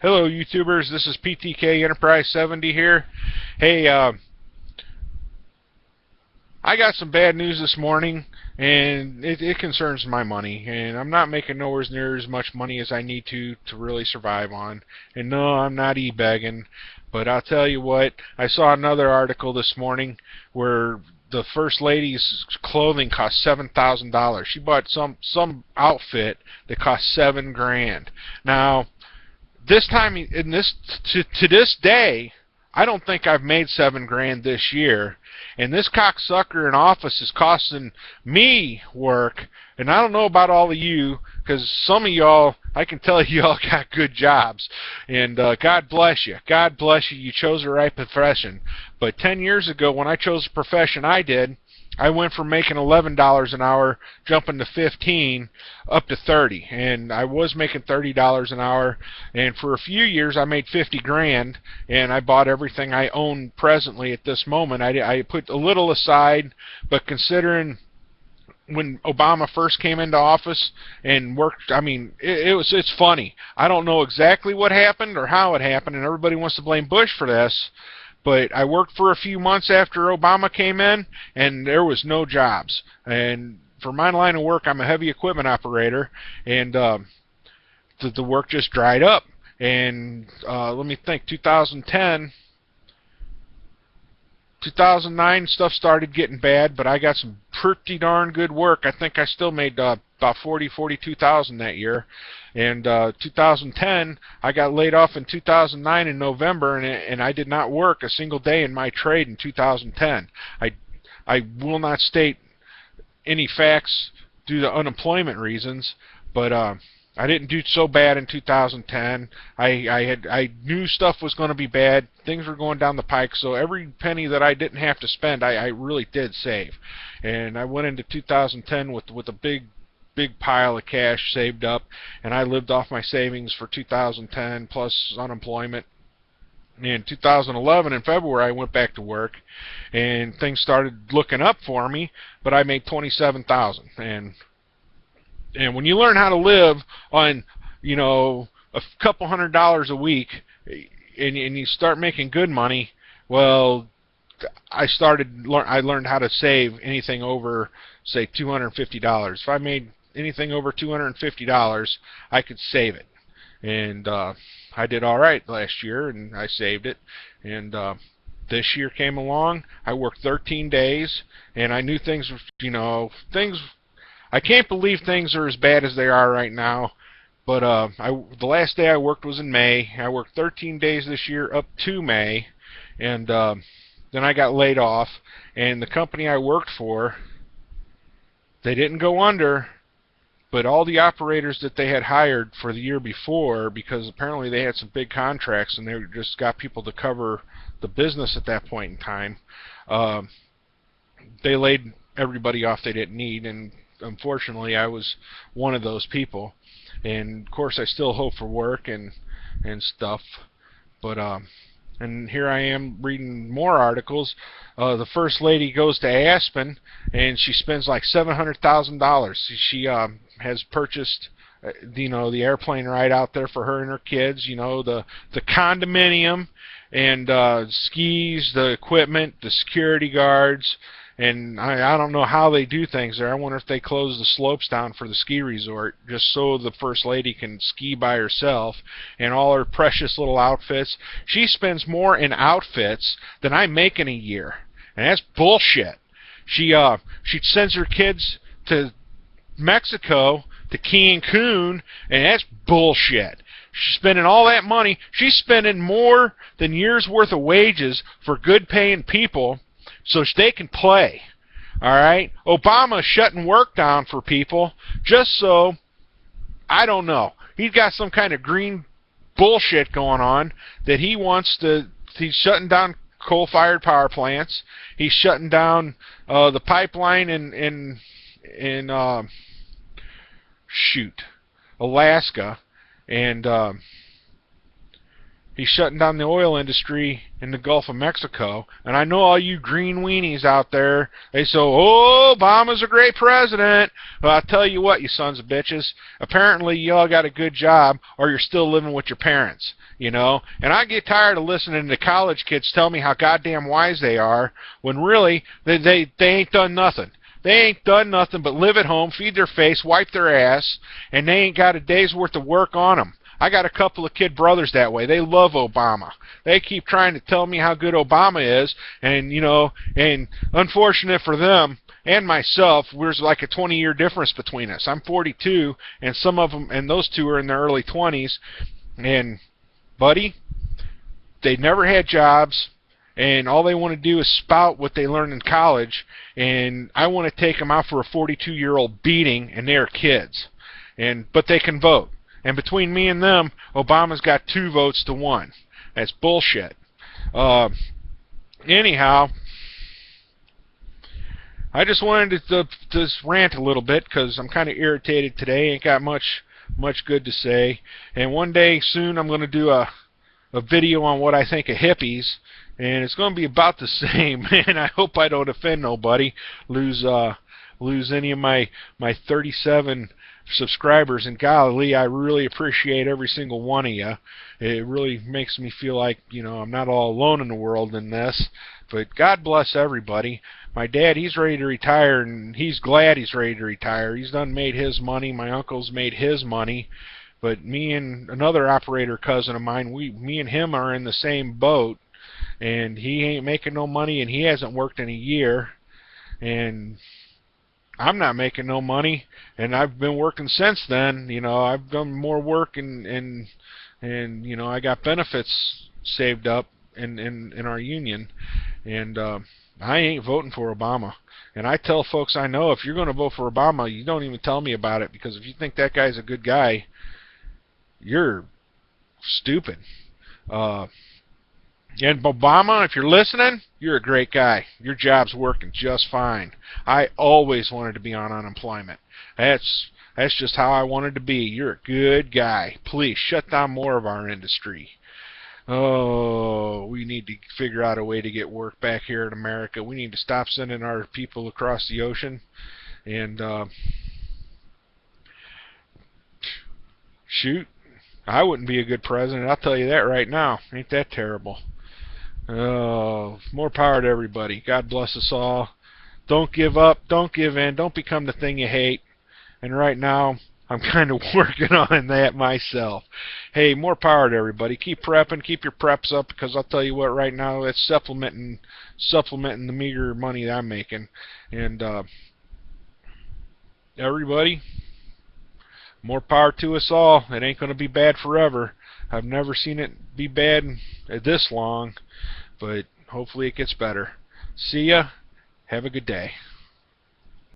Hello YouTubers, this is PTK Enterprise 70 here. Hey, I got some bad news this morning, and it concerns my money, and I'm not making nowhere near as much money as I need to really survive on. And no, I'm not e-begging, but I'll tell you what, I saw another article this morning where the First Lady's clothing cost $7,000. She bought some outfit that cost $7 grand. Now, this time in this to this day, I don't think I've made $7 grand this year, and this cocksucker in office is costing me work. And I don't know about all of you, because some of y'all, I can tell y'all got good jobs, and God bless you. God bless you. You chose the right profession. But 10 years ago, when I chose the profession I did, I went from making $11 an hour, jumping to 15, up to 30, and I was making $30 an hour. And for a few years, I made 50 grand, and I bought everything I own presently at this moment. I put a little aside, but considering when Obama first came into office and worked, I mean, it's funny. I don't know exactly what happened or how it happened, and everybody wants to blame Bush for this. But I worked for a few months after Obama came in, and there was no jobs. And for my line of work, I'm a heavy equipment operator, and the work just dried up. And let me think, 2009 stuff started getting bad, but I got some pretty darn good work. I think I still made about 42,000 that year. And 2010, I got laid off in 2009 in November, and I did not work a single day in my trade in 2010. I will not state any facts due to unemployment reasons, but I didn't do so bad in 2010. I knew stuff was going to be bad. Things were going down the pike, so every penny that I didn't have to spend, I really did save. And I went into 2010 with a big pile of cash saved up, and I lived off my savings for 2010 plus unemployment. In 2011, in February, I went back to work, and things started looking up for me, but I made $27,000. And when you learn how to live on, you know, a couple $100s a week, and you start making good money, well, I learned how to save anything over, say, $250. If I made anything over $250, I could save it. And I did all right last year, and I saved it. And this year came along. I worked 13 days, and I knew things, I can't believe things are as bad as they are right now. But the last day I worked was in May. I worked 13 days this year up to May, and then I got laid off. And the company I worked for, they didn't go under, but all the operators that they had hired for the year before, because apparently they had some big contracts and they just got people to cover the business at that point in time, they laid everybody off they didn't need, and unfortunately I was one of those people. And of course I still hope for work and stuff, but and here I am reading more articles. The First Lady goes to Aspen, and she spends like $700,000. She has purchased, the airplane ride out there for her and her kids. The condominium, and skis, the equipment, the security guards. And I don't know how they do things there. I wonder if they close the slopes down for the ski resort just so the First Lady can ski by herself, and all her precious little outfits. She spends more in outfits than I make in a year, and that's bullshit. She sends her kids to Mexico, to Cancun, and that's bullshit. She's spending all that money. She's spending more than years worth of wages for good paying people so they can play. Alright? Obama's shutting work down for people just so, I don't know, he's got some kind of green bullshit going on that he's shutting down coal-fired power plants. He's shutting down the pipeline in Alaska, and He's shutting down the oil industry in the Gulf of Mexico. And I know all you green weenies out there, they say, oh, Obama's a great president. Well, I'll tell you what, you sons of bitches. Apparently you all got a good job, or you're still living with your parents, you know. And I get tired of listening to college kids tell me how goddamn wise they are, when really they ain't done nothing. They ain't done nothing but live at home, feed their face, wipe their ass, and they ain't got a day's worth of work on them. I got a couple of kid brothers that way. They love Obama. They keep trying to tell me how good Obama is, and, you know, and unfortunate for them and myself, there's like a 20-year difference between us. I'm 42, and some of them, and those two are in their early 20s, and, buddy, they never had jobs, and all they want to do is spout what they learned in college, and I want to take them out for a 42-year-old beating, and they're kids. But they can vote. And between me and them, Obama's got 2 votes to 1. That's bullshit. Anyhow, I just wanted to rant a little bit because I'm kind of irritated today. Ain't got much good to say. And one day soon I'm going to do a video on what I think of hippies, and it's going to be about the same. And I hope I don't offend nobody, lose any of my 37 subscribers, and golly, I really appreciate every single one of you. It really makes me feel like, you know, I'm not all alone in the world in this, but God bless everybody. My dad, he's ready to retire, and he's glad he's ready to retire. He's done made his money. My uncle's made his money, but me and another operator cousin of mine, me and him are in the same boat, and he ain't making no money, and he hasn't worked in a year, and I'm not making no money, and I've been working since then. You know, I've done more work, and you know, I got benefits saved up in our union, and I ain't voting for Obama. And I tell folks I know, if you're going to vote for Obama, you don't even tell me about it, because if you think that guy's a good guy, you're stupid. And Obama, if you're listening, you're a great guy. Your job's working just fine. I always wanted to be on unemployment. That's just how I wanted to be. You're a good guy. Please shut down more of our industry. Oh, we need to figure out a way to get work back here in America. We need to stop sending our people across the ocean. And shoot, I wouldn't be a good president. I'll tell you that right now. Ain't that terrible? Oh, more power to everybody. God bless us all. Don't give up. Don't give in. Don't become the thing you hate. And right now, I'm kind of working on that myself. Hey, more power to everybody. Keep prepping. Keep your preps up, because I'll tell you what, right now, it's supplementing the meager money that I'm making. And everybody, more power to us all. It ain't going to be bad forever. I've never seen it be bad this long, but hopefully it gets better. See ya. Have a good day.